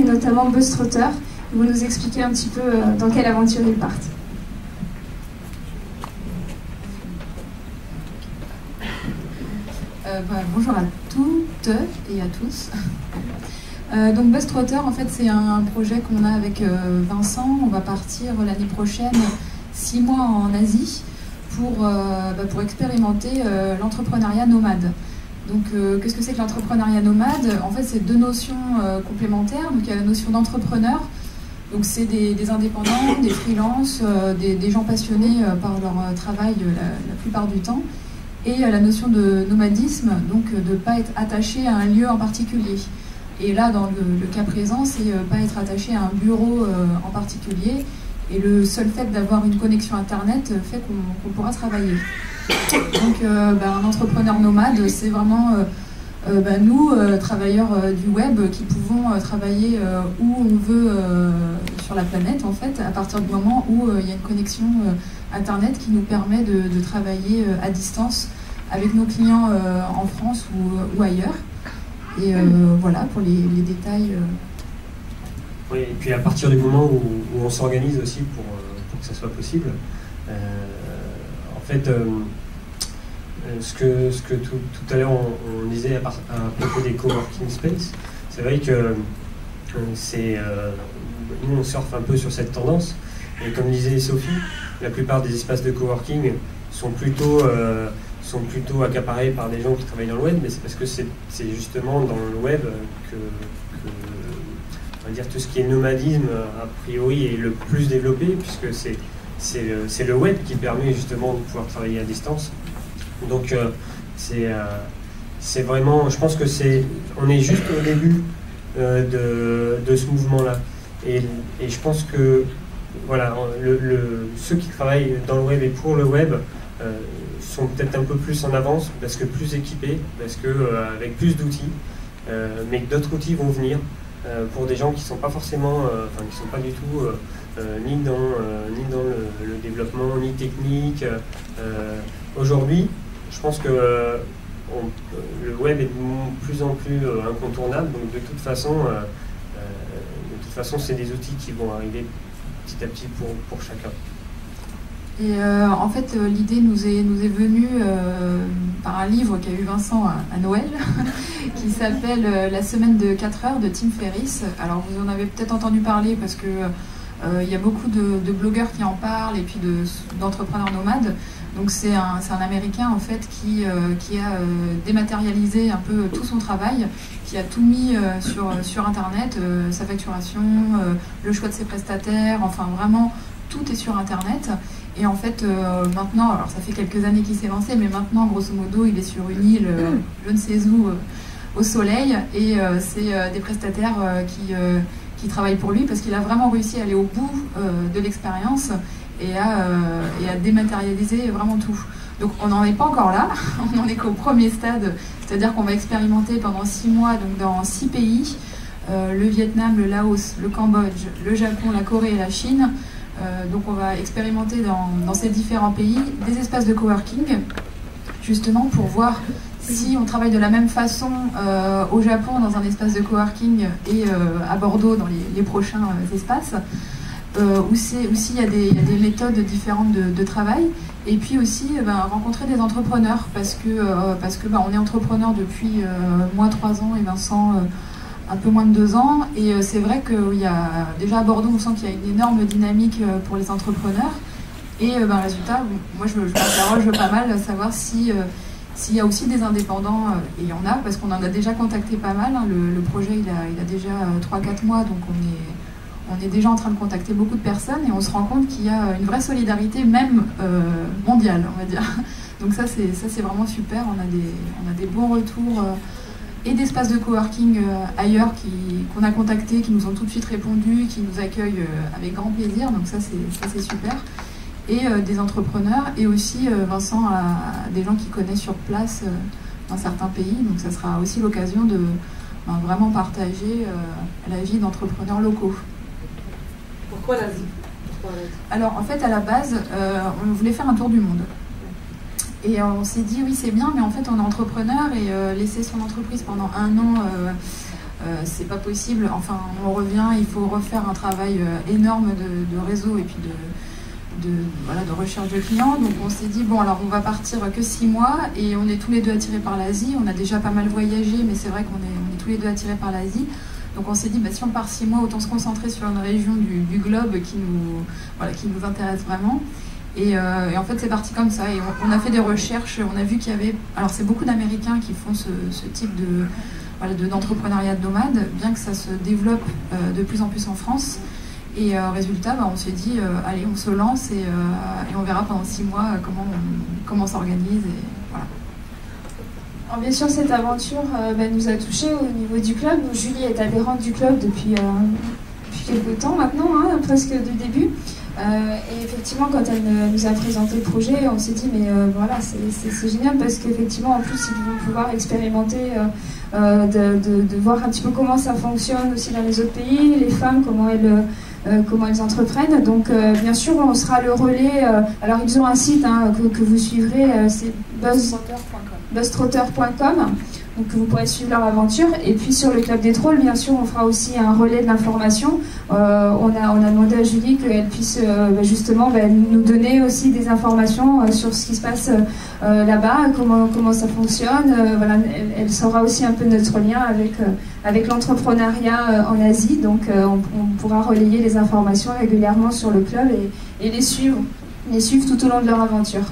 et notamment Buzztrotter. Ils vont nous expliquer un petit peu dans quelle aventure ils partent. Bonjour à toutes et à tous. Donc Buzztrotter, en fait, c'est un projet qu'on a avec Vincent. On va partir l'année prochaine 6 mois en Asie pour expérimenter l'entrepreneuriat nomade. Donc, qu'est-ce que c'est que l'entrepreneuriat nomade? En fait, c'est deux notions complémentaires. Donc, il y a la notion d'entrepreneur. Donc, c'est des indépendants, des freelances, des gens passionnés par leur travail la plupart du temps. Et la notion de nomadisme, donc de ne pas être attaché à un lieu en particulier. Et là, dans le cas présent, c'est pas être attaché à un bureau en particulier. Et le seul fait d'avoir une connexion Internet fait qu'on pourra travailler. Donc, un entrepreneur nomade, c'est vraiment nous, travailleurs du web, qui pouvons travailler où on veut sur la planète, en fait, à partir du moment où il y a une connexion Internet qui nous permet de travailler à distance avec nos clients en France ou ailleurs. Et voilà pour les détails. Oui, et puis à partir du moment où on s'organise aussi pour que ça soit possible, en fait, ce que tout à l'heure on disait à propos des coworking space, c'est vrai que nous on surfe un peu sur cette tendance, et comme disait Sophie, la plupart des espaces de coworking sont plutôt accaparés par des gens qui travaillent dans le web, mais c'est parce que c'est justement dans le web que on va dire tout ce qui est nomadisme a priori est le plus développé, puisque c'est le web qui permet justement de pouvoir travailler à distance. Donc c'est vraiment, je pense que on est juste au début de ce mouvement-là, et je pense que voilà, ceux qui travaillent dans le web et pour le web sont peut-être un peu plus en avance, parce que plus équipés, parce que avec plus d'outils, mais que d'autres outils vont venir pour des gens qui sont pas forcément, qui sont pas du tout ni dans le développement ni technique. Aujourd'hui, je pense que le web est de plus en plus incontournable, donc de toute façon, c'est des outils qui vont arriver petit à petit pour chacun. Et en fait, l'idée nous est venue par un livre qu'a eu Vincent à Noël, qui s'appelle La semaine de 4 heures de Tim Ferriss. Alors vous en avez peut-être entendu parler parce que il y a beaucoup de blogueurs qui en parlent, et puis d'entrepreneurs nomades. Donc c'est un Américain en fait qui a dématérialisé un peu tout son travail, qui a tout mis sur Internet, sa facturation, le choix de ses prestataires, enfin vraiment tout est sur Internet. Et en fait, maintenant, alors ça fait quelques années qu'il s'est lancé, mais maintenant, grosso modo, il est sur une île, je ne sais où, au soleil, et c'est des prestataires qui travaillent pour lui, parce qu'il a vraiment réussi à aller au bout de l'expérience et à dématérialiser vraiment tout. Donc on n'en est pas encore là, on n'en est qu'au premier stade, c'est-à-dire qu'on va expérimenter pendant 6 mois, donc dans 6 pays, le Vietnam, le Laos, le Cambodge, le Japon, la Corée et la Chine. Donc on va expérimenter dans ces différents pays des espaces de coworking, justement pour voir si on travaille de la même façon au Japon dans un espace de coworking et à Bordeaux dans les prochains espaces, où s'il y a des méthodes différentes de travail, et puis aussi rencontrer des entrepreneurs, parce que on est entrepreneur depuis moi 3 ans et Vincent un peu moins de 2 ans, et c'est vrai qu'il y a déjà à Bordeaux, on sent qu'il y a une énorme dynamique pour les entrepreneurs, et résultat, moi je m'interroge pas mal à savoir s'il y a aussi des indépendants, et il y en a, parce qu'on en a déjà contacté pas mal, hein. Le projet il a déjà 3-4 mois, donc on est déjà en train de contacter beaucoup de personnes, et on se rend compte qu'il y a une vraie solidarité, même mondiale, on va dire. Donc ça c'est vraiment super, on a des bons retours et d'espaces de coworking ailleurs qu'on a contactés, qui nous ont tout de suite répondu, qui nous accueillent avec grand plaisir, donc ça c'est super. Et des entrepreneurs, et aussi Vincent a des gens qui connaissent sur place dans certains pays, donc ça sera aussi l'occasion de vraiment partager la vie d'entrepreneurs locaux. Pourquoi l'Asie? Alors en fait à la base, on voulait faire un tour du monde. Et on s'est dit oui c'est bien, mais en fait on est entrepreneur, et laisser son entreprise pendant 1 an c'est pas possible. Enfin, on revient, il faut refaire un travail énorme de réseau et puis de recherche de clients. Donc on s'est dit, bon, alors on va partir que 6 mois et on est tous les deux attirés par l'Asie. On a déjà pas mal voyagé, mais c'est vrai qu'on est tous les deux attirés par l'Asie. Donc on s'est dit, bah, si on part 6 mois, autant se concentrer sur une région du globe qui nous intéresse vraiment. Et en fait, c'est parti comme ça. Et on a fait des recherches, on a vu qu'il y avait... Alors c'est beaucoup d'Américains qui font ce type d'entrepreneuriat de nomade, bien que ça se développe de plus en plus en France. Et résultat, bah, on s'est dit, allez, on se lance et on verra pendant 6 mois comment on s'organise. Et voilà. Alors bien sûr, cette aventure nous a touchés au niveau du club. Julie est adhérente du club depuis quelques temps maintenant, hein, presque du début. Et effectivement, quand elle nous a présenté le projet, on s'est dit, mais voilà, c'est génial parce qu'effectivement, en plus, ils vont pouvoir expérimenter, de voir un petit peu comment ça fonctionne aussi dans les autres pays, les femmes, comment elles entreprennent. Donc, bien sûr, on sera le relais. Alors, ils ont un site hein, que vous suivrez, c'est buzztrotter.com. Donc vous pourrez suivre leur aventure. Et puis sur le Club des Trolls, bien sûr, on fera aussi un relais de l'information. On a demandé à Julie qu'elle puisse justement nous donner aussi des informations sur ce qui se passe là-bas, comment ça fonctionne. Voilà, elle saura aussi un peu notre lien avec l'entrepreneuriat en Asie. Donc on pourra relayer les informations régulièrement sur le club et les suivre tout au long de leur aventure.